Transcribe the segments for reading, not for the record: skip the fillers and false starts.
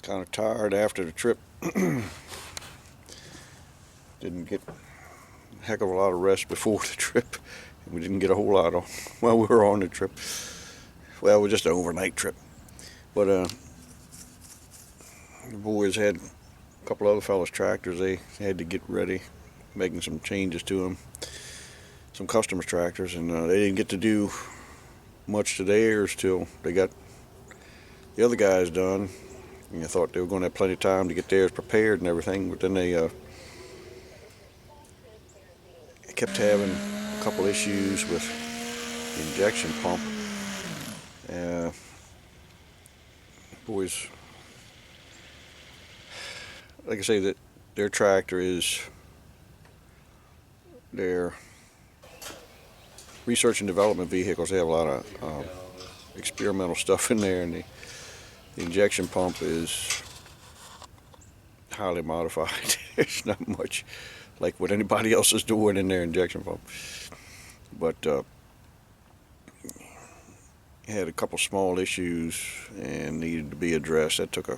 Kind of tired after the trip. Didn't get a heck of a lot of rest before the trip. We didn't get a whole lot on while we were on the trip. Well, it was just an overnight trip. But the boys had a couple other fellas' tractors. They had to get ready, making some changes to them. Some customers' tractors, and they didn't get to do much to theirs till they got the other guys done. And I thought they were going to have plenty of time to get theirs prepared and everything, but then they kept having a couple issues with the injection pump. Boys, like I say, that their tractor is their research and development vehicles. They have a lot of experimental stuff in there, and the injection pump is highly modified. It's not much like what anybody else is doing in their injection pump. But had a couple small issues and needed to be addressed. That took a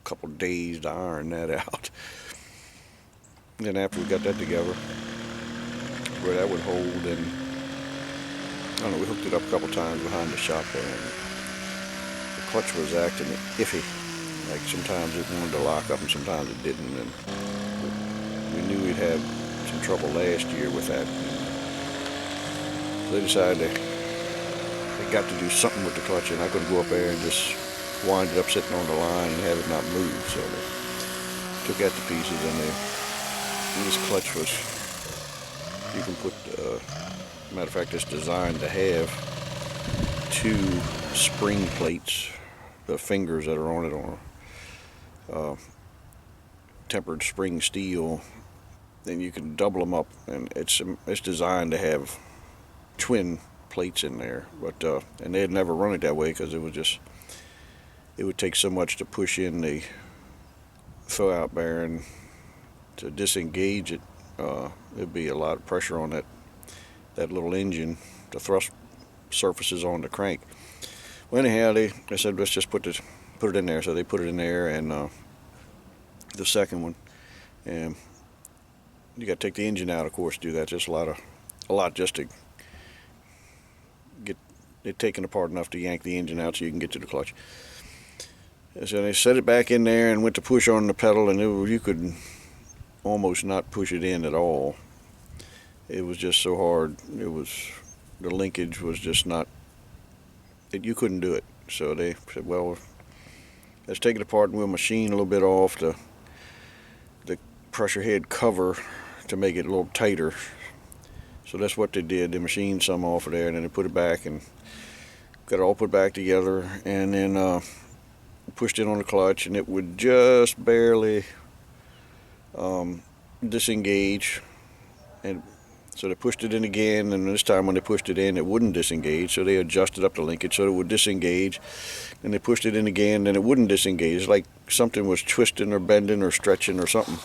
couple days to iron that out. Then after we got that together, where that would hold, and I don't know, we hooked it up a couple times behind the shop there, and the clutch was acting iffy. Like sometimes it wanted to lock up and sometimes it didn't, and we knew we'd had some trouble last year with that. So they decided they got to do something with the clutch, and I couldn't go up there and just wind it up sitting on the line and have it not move. So they took that to pieces, and this clutch was, you can put, matter of fact, it's designed to have two spring plates, the fingers that are on it on tempered spring steel. Then you can double them up, and it's designed to have twin plates in there. But and they had never run it that way because it would take so much to push in the throw-out bearing to disengage it. There'd be a lot of pressure on that little engine, the thrust surfaces on the crank. Well, anyhow, they said let's just put it in there. So they put it in there, and the second one, and you got to take the engine out, of course, to do that. Just a lot just to get it taken apart enough to yank the engine out so you can get to the clutch. And so they set it back in there and went to push on the pedal, and you could almost not push it in at all. It was just so hard. The linkage was just not. You couldn't do it. So they said, well, let's take it apart and we'll machine a little bit off the pressure head cover to make it a little tighter. So that's what they did. They machined some off of there, and then they put it back and got it all put back together, and then pushed it on the clutch, and it would just barely disengage. And so they pushed it in again, and this time when they pushed it in, it wouldn't disengage. So they adjusted up the linkage so it would disengage. And they pushed it in again, and it wouldn't disengage. It's like something was twisting or bending or stretching or something.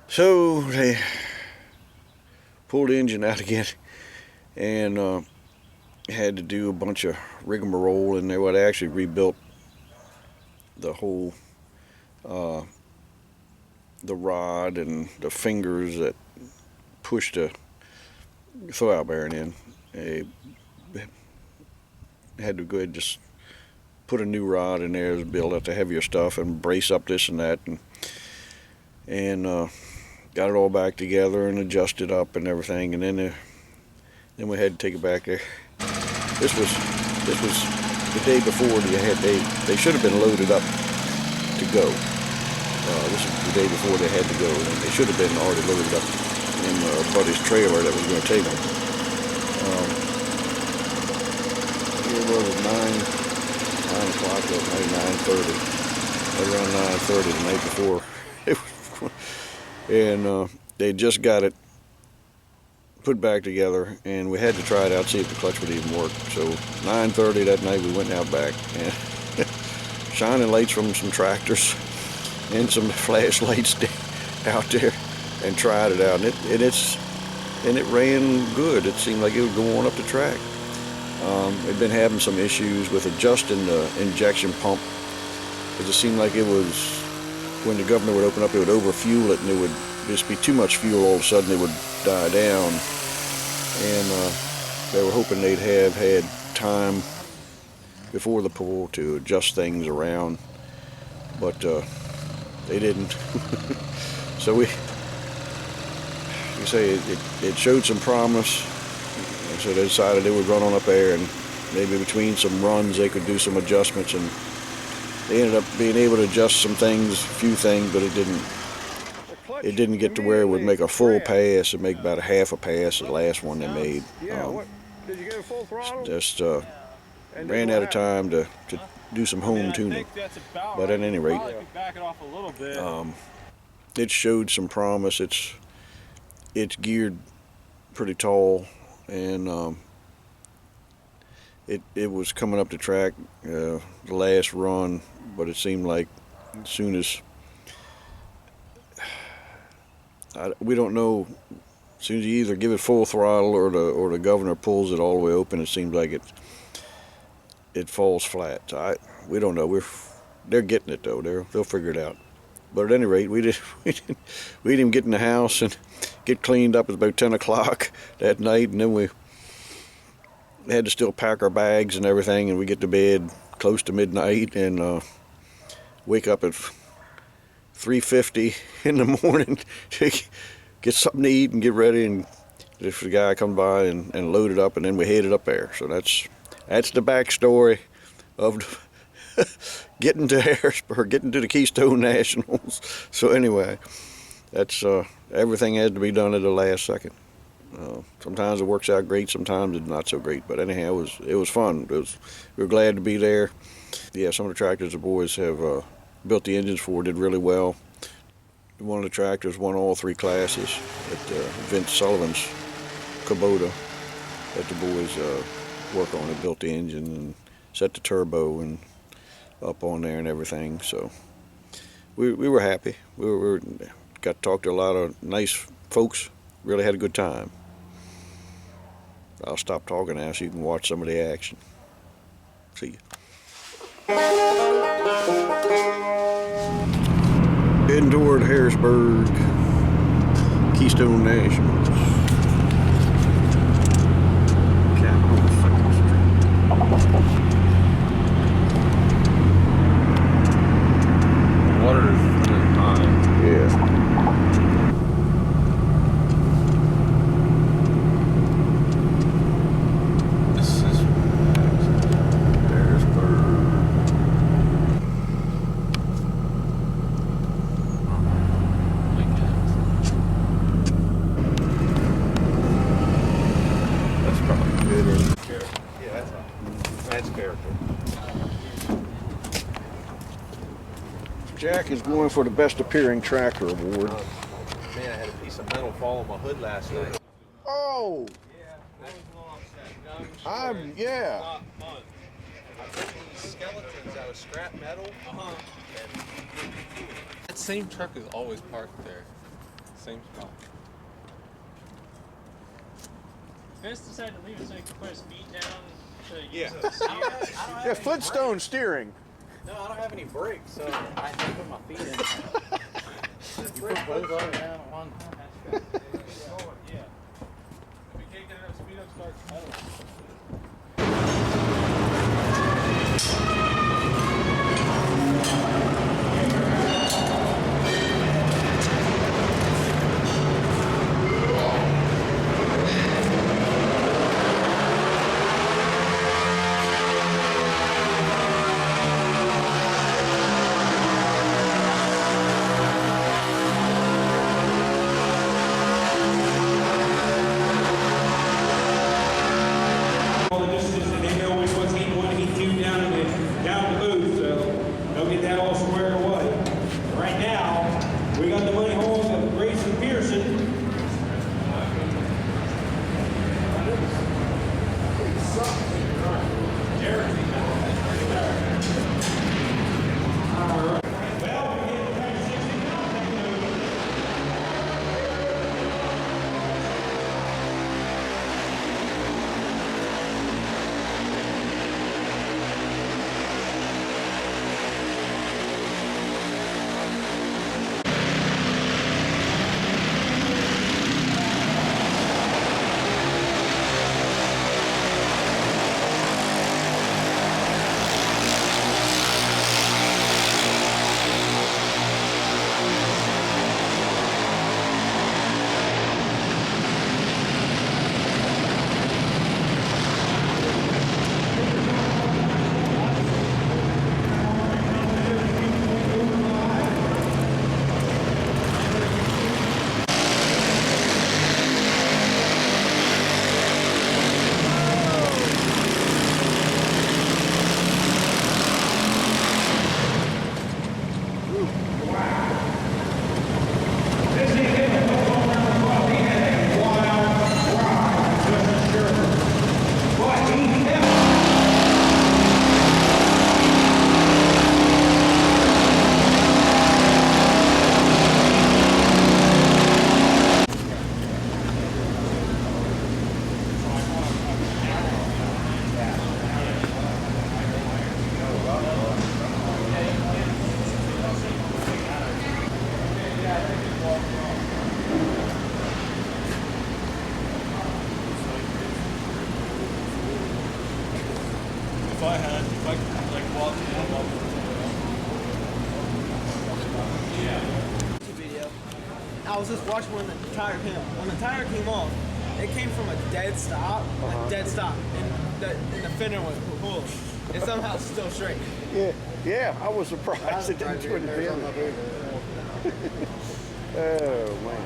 So they pulled the engine out again, and had to do a bunch of rigmarole in there. Well, they actually rebuilt the whole the rod and the fingers that pushed the throw-out bearing in. They had to go ahead and just put a new rod in there to build up the heavier stuff and brace up this and that, and got it all back together and adjusted up and everything. And then we had to take it back there. This was the day before they should have been loaded up to go. This is the day before they had to go, and they should have been already loaded up in a buddy's trailer that was going to take them. It was at 9 o'clock that night, 9:30, around 9:30 the night before. And they just got it put back together, and we had to try it out, see if the clutch would even work. So 9:30 that night, we went out back, and shining lights from some tractors and some flashlights out there, and tried it out, and it ran good. It seemed like it would go on up the track. It'd been having some issues with adjusting the injection pump because it seemed like it was, when the governor would open up, it would overfuel it, and it would just be too much fuel. All of a sudden, it would die down. And they were hoping they'd have had time before the pull to adjust things around, but they didn't. So you say it showed some promise. So they decided they would run on up there, and maybe between some runs they could do some adjustments, and they ended up being able to adjust some things, a few things, but it didn't get to where it would make a full pass. It make about a half a pass, the last one they made. Did you go full throttle? Just ran out of time to do some home tuning. But at any rate, it showed some promise. It's geared pretty tall, and it was coming up the track the last run, but it seemed like as soon as we don't know, as soon as you either give it full throttle or the governor pulls it all the way open, it seems like it falls flat. So we don't know. They're getting it though. They'll figure it out. But at any rate, we didn't even get in the house and get cleaned up. It was about 10 o'clock that night, and then we had to still pack our bags and everything, and we get to bed close to midnight and wake up at 3:50 in the morning to get something to eat and get ready, and if the guy come by and load it up, and then we headed up there. So that's the backstory of getting to Harrisburg, getting to the Keystone Nationals. So anyway, that's everything has to be done at the last second. Sometimes it works out great, sometimes it's not so great. But anyhow, it was fun. We were glad to be there. Yeah, some of the tractors the boys have built the engines for did really well. One of the tractors won all 3 classes at Vince Sullivan's Kubota that the boys work on. They built the engine and set the turbo and up on there and everything. So we were happy. We got to talk to a lot of nice folks. Really had a good time. I'll stop talking now so you can watch some of the action. See you. Heading toward Harrisburg, Keystone Nationals. Water is really high. Yeah. Jack is going for the Best Appearing Tractor Award. Man, I had a piece of metal fall on my hood last night. Oh! Yeah, I was a little upset. Yeah. Not fun. I took these skeletons out of scrap metal. That same truck is always parked there. Same spot. Chris decided to leave it so he could put his feet down to Yeah. use a steer. Yeah, Flintstone steering. No, I don't have any brakes, so I have to put my feet in. You put both of them down at one time. Yeah. If you can't get enough speed up, start pedaling. if I could like walk video. I was just watching when the tire came off. When the tire came off, it came from a dead stop, and the fender was pulled. And somehow it's still straight. Yeah, I was surprised it didn't twin the bend. Oh man.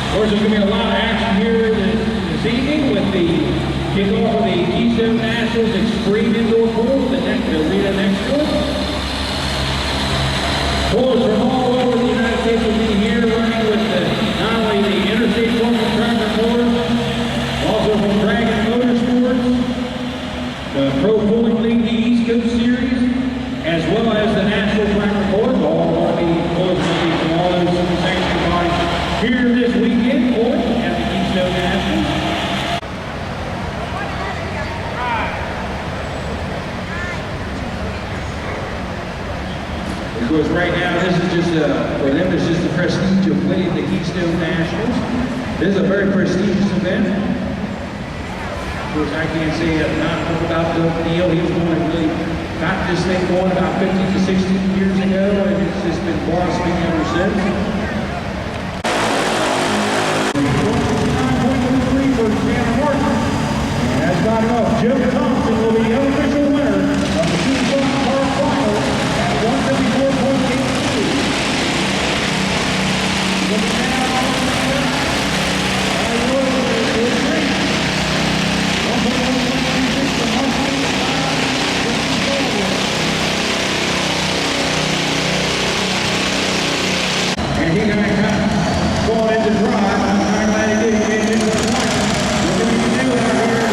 Of course, there's going to be a lot of action here this evening with the kickoff of the Keystone Nationals Extreme Indoor Pool, the arena next to it. Pools from all over the United States will be here running with not only the Interstate Foreman Tractor Motors, also from Dragon Motorsports, the Pro Pulling League, the East Coast Series, as well as the National Tractor Board. All of the pulls will be from all those sanctioned bodies here this weekend for at the Keystone Nationals. Of course, right now, this is just, for them, it's just the prestige of winning the Keystone Nationals. This is a very prestigious event. Of course, I can't say not about Doug Neal. He was the one that really got this thing going about 15 to 16 years ago, and it's just been blossoming ever since. That's not enough. Joe Thompson will be the unofficial winner of the two-block car final at 174.82. Looking down on the center, I will to the green. 1.126 to 1.5. And he's going to cut going into drive. I'm glad he did. He made it into the final. What do we do out here?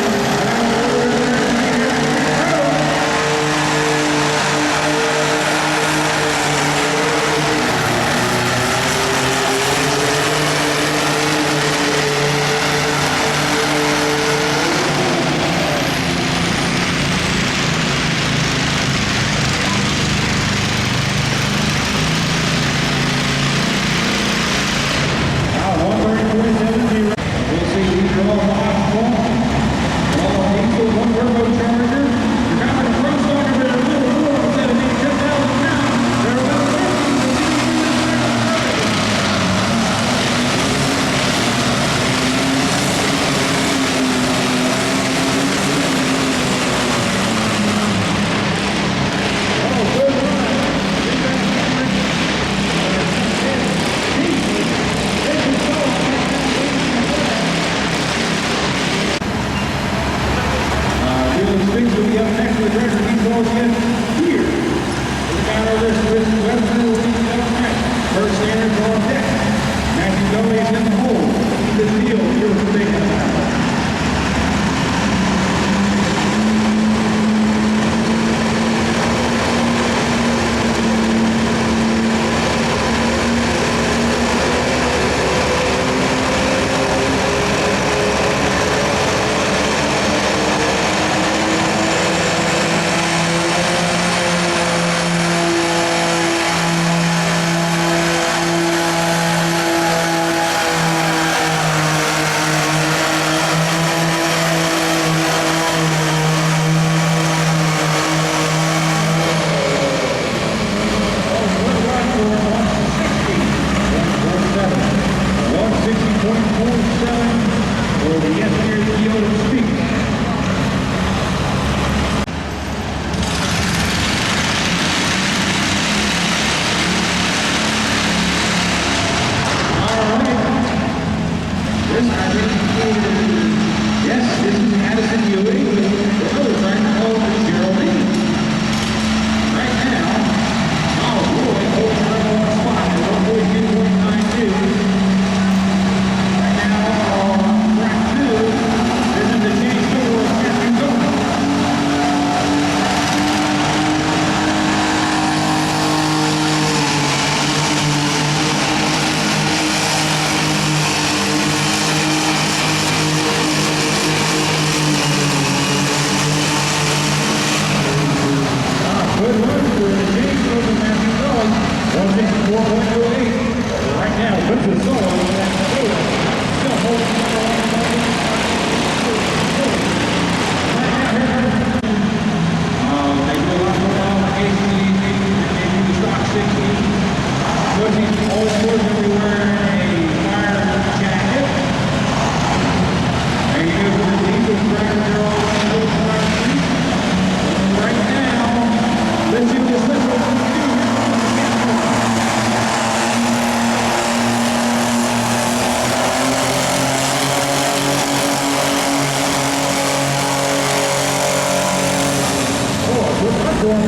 score 161.71.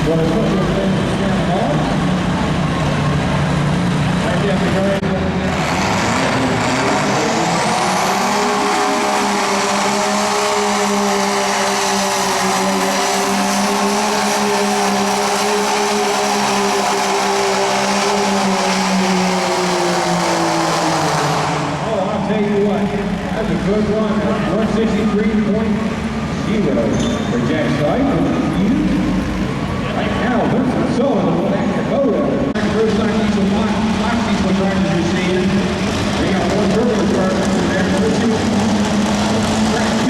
For the special things down hall. Right down the grade. Good run, 163.0 for Jack Stipe. Right now, Vincent Sullivan will have to go to. First time diesel drivers you're seeing. They got one turbo driver in there. Track 2,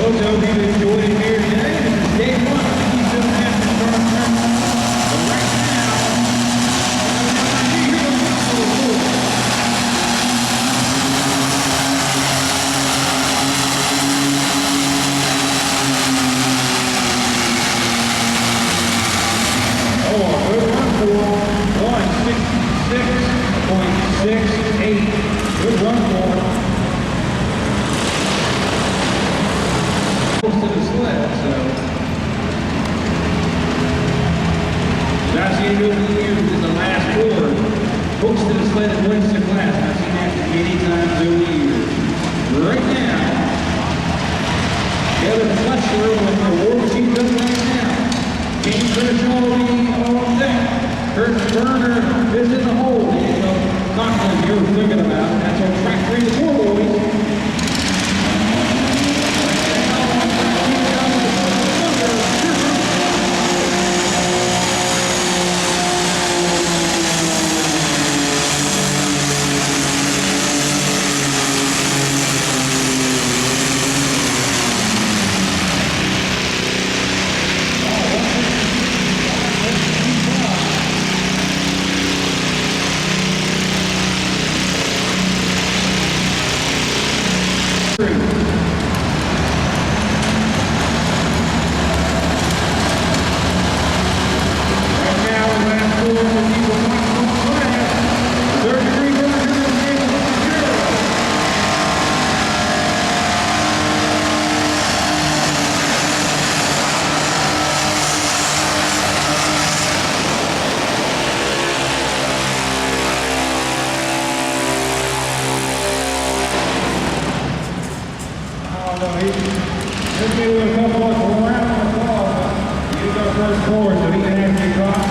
hotel be enjoying here today. This is day 1 of the Keystone Nationals tournament. But right now, good run for 166.68. Good run for close to the sled, so I've seen it over the years in the last quarter. Hooks to the sled and wins the class. I've seen that many times over the years. Right now, Kevin Fletcher with the award sheet up right now. King Kershaw on deck. Kurt Burner is in the hole. Conklin you were thinking about. That's on track 3 to 4, boys. Just be with a couple of around the ball. He's our first forward, so he can actually drop.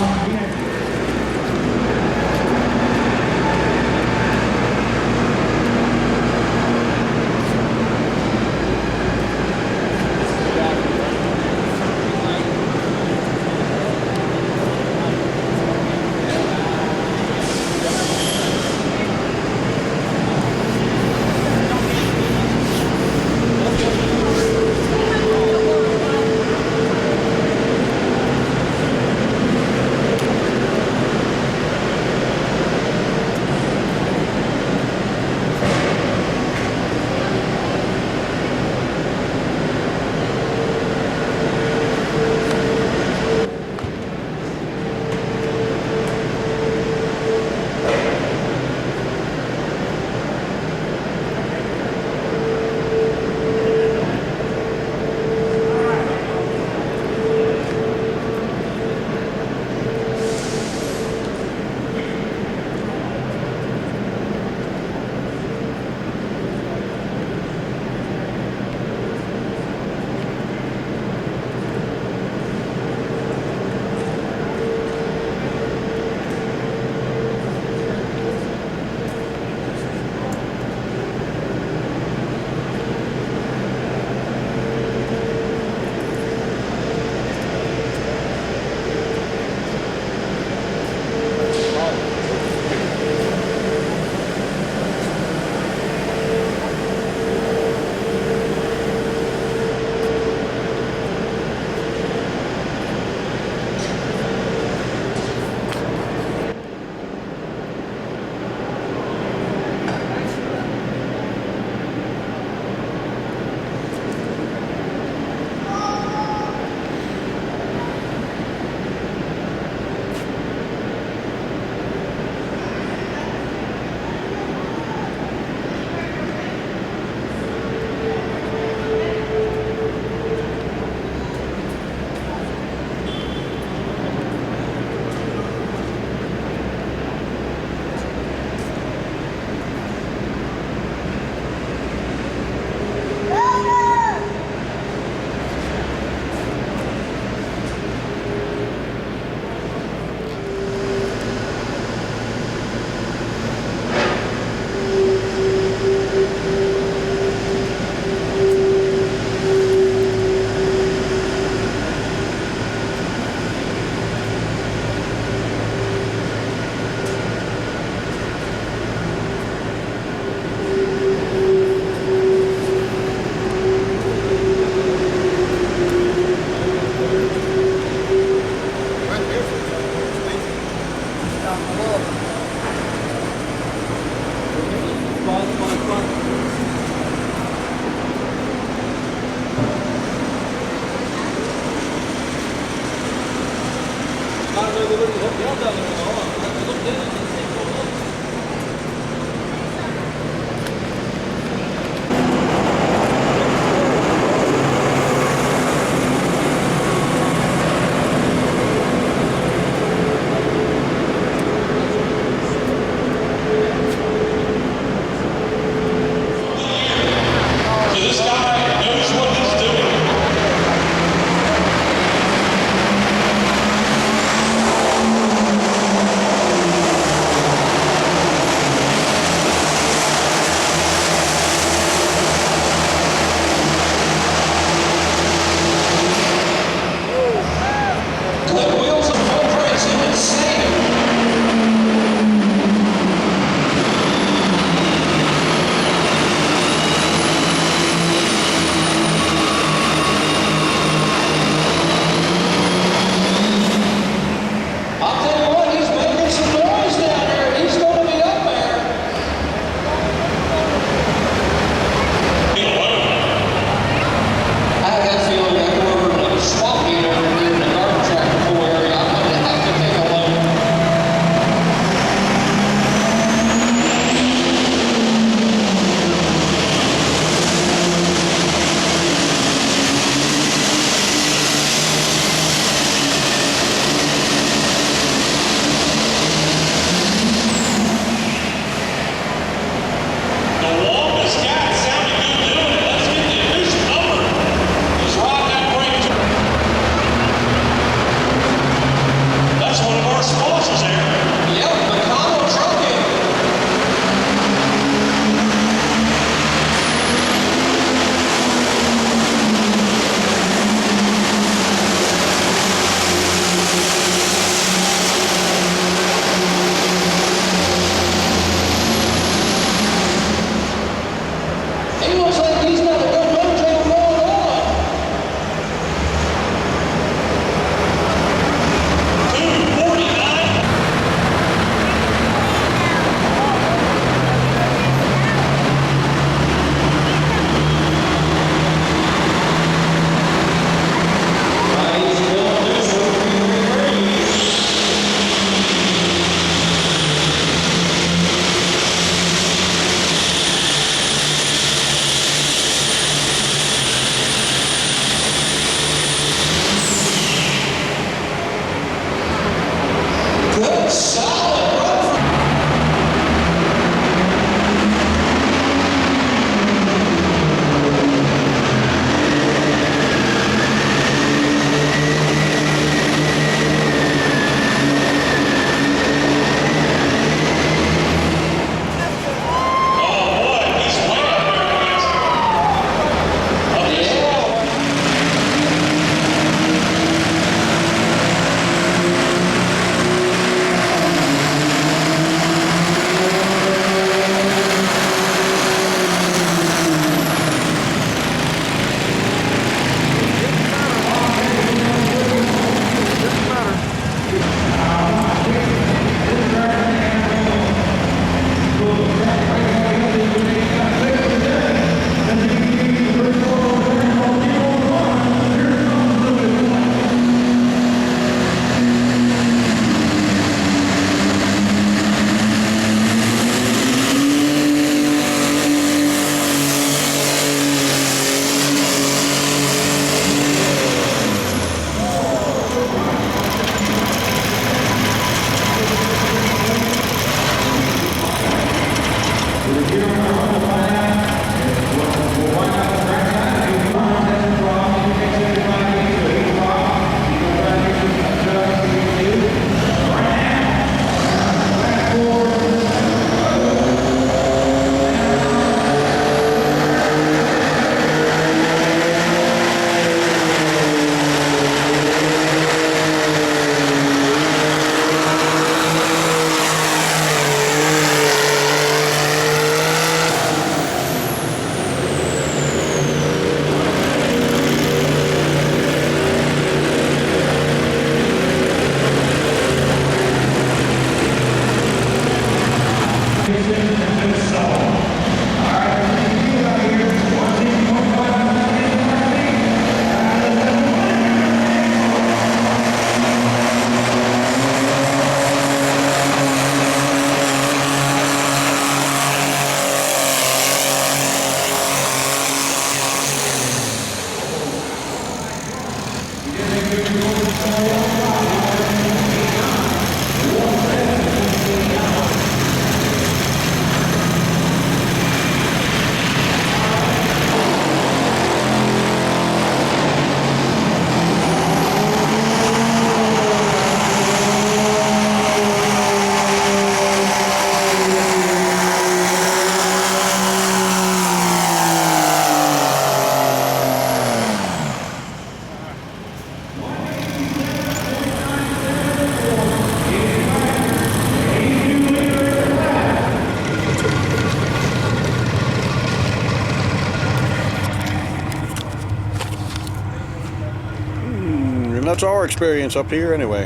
What's our experience up here anyway?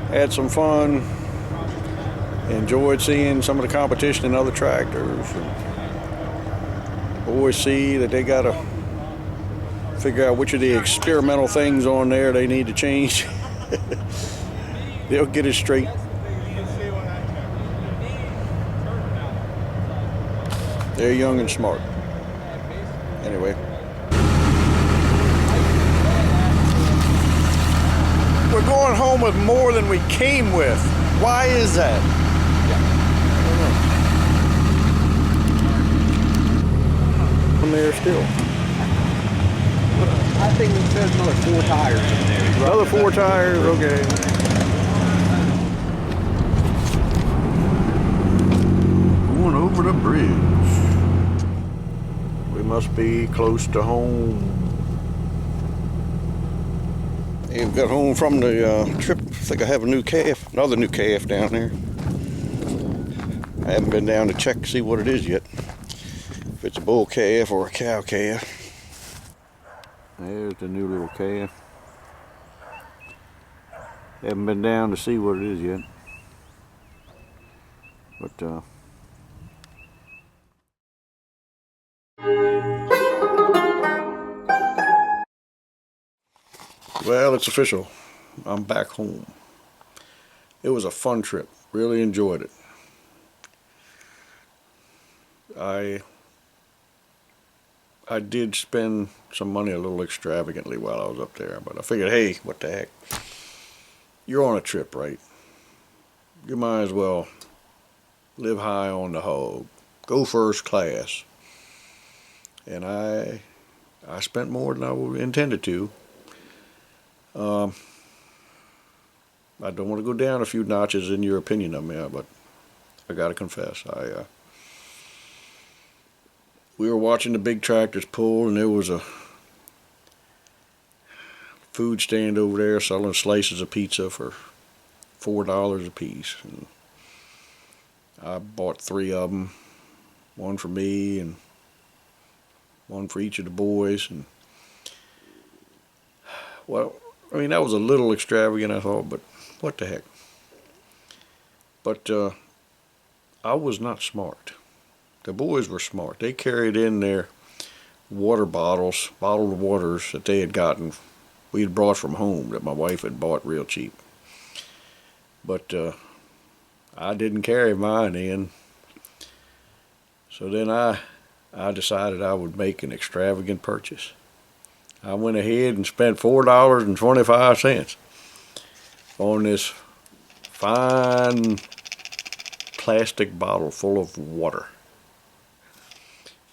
Had some fun. Enjoyed seeing some of the competition in other tractors. Always see that they gotta figure out which of the experimental things on there they need to change. They'll get it straight. They're young and smart. Anyway. We're going home with more than we came with. Why is that? I don't know. There still. I think there's another 4 tires in there. Another 4 tires, okay. Going over the bridge. We must be close to home. Hey, we got home from the trip. I think I have a new calf, another new calf down there. I haven't been down to check to see what it is yet. If it's a bull calf or a cow calf. There's the new little calf. Haven't been down to see what it is yet. But well, it's official. I'm back home. It was a fun trip. Really enjoyed it. I did spend some money a little extravagantly while I was up there, but I figured, hey, what the heck? You're on a trip, right? You might as well live high on the hog. Go first class. And I spent more than I intended to. I don't want to go down a few notches in your opinion of me, but I gotta confess, we were watching the big tractors pull, and there was a food stand over there selling slices of pizza for $4 a piece. And I bought 3 of them, one for me and one for each of the boys. And well, I mean, that was a little extravagant, I thought, but what the heck. But I was not smart. The boys were smart. They carried in their water bottles, bottled waters that they had gotten, we had brought from home, that my wife had bought real cheap. But I didn't carry mine in. So then I decided I would make an extravagant purchase. I went ahead and spent $4.25 on this fine plastic bottle full of water.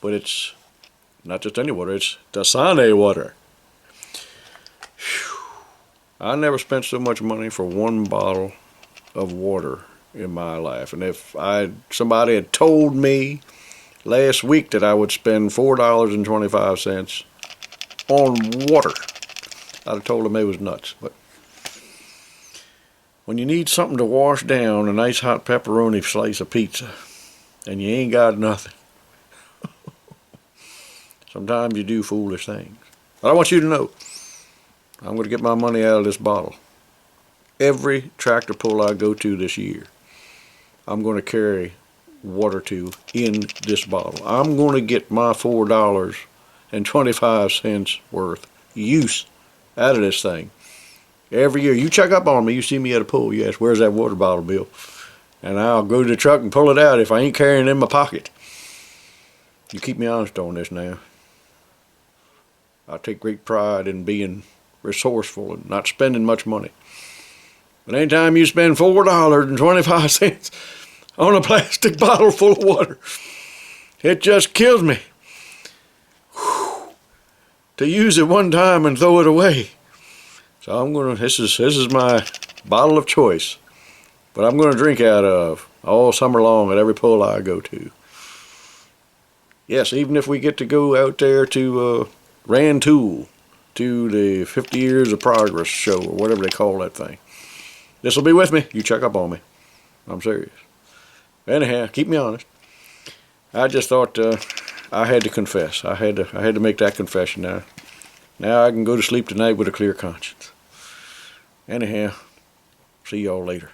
But it's not just any water, it's Dasani water. Whew. I never spent so much money for one bottle of water in my life. And if somebody had told me last week that I would spend $4.25 on water, I'd have told them they was nuts. But when you need something to wash down a nice hot pepperoni slice of pizza and you ain't got nothing, sometimes you do foolish things. But I want you to know, I'm going to get my money out of this bottle. Every tractor pull I go to this year, I'm going to carry water to in this bottle. I'm going to get my $4.25 worth use out of this thing. Every year, you check up on me, you see me at a pool, you ask, where's that water bottle, Bill? And I'll go to the truck and pull it out if I ain't carrying it in my pocket. You keep me honest on this now. I take great pride in being resourceful and not spending much money. But anytime you spend $4.25 on a plastic bottle full of water, it just kills me. Whew. To use it one time and throw it away. So I'm gonna. This is my bottle of choice, but I'm gonna drink out of all summer long at every pull I go to. Yes, even if we get to go out there to Rantoul, to the 50 Years of Progress show, or whatever they call that thing. This will be with me. You check up on me. I'm serious. Anyhow, keep me honest. I just thought I had to confess. I had to make that confession now. Now I can go to sleep tonight with a clear conscience. Anyhow, see y'all later.